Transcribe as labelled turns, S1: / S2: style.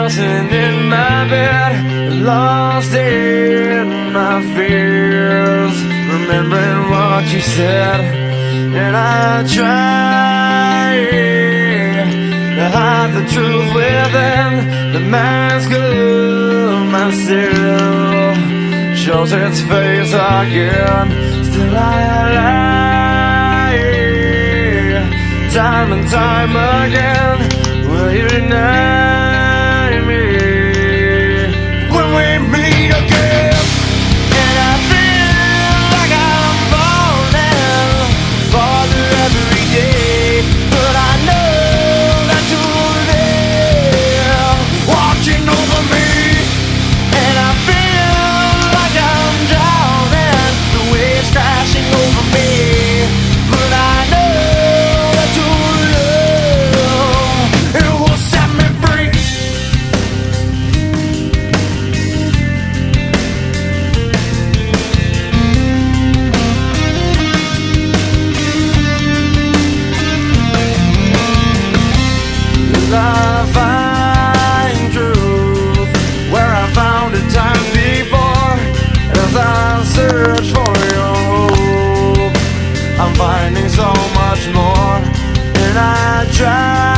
S1: tossing in my bed, lost in my fears, remembering what you said. And I try to hide the truth within the mask of myself. Shows its face again. Still I lie, time and time again. Will you deny me when we meet again? And I feel like I'm falling farther every day, but I know that you're there, watching over me. And I feel like I'm drowning, the waves crashing over me, but I know that your love, it will set me free. As I find truth where I found it time before, as I search for your hope, I'm finding so much more. And I try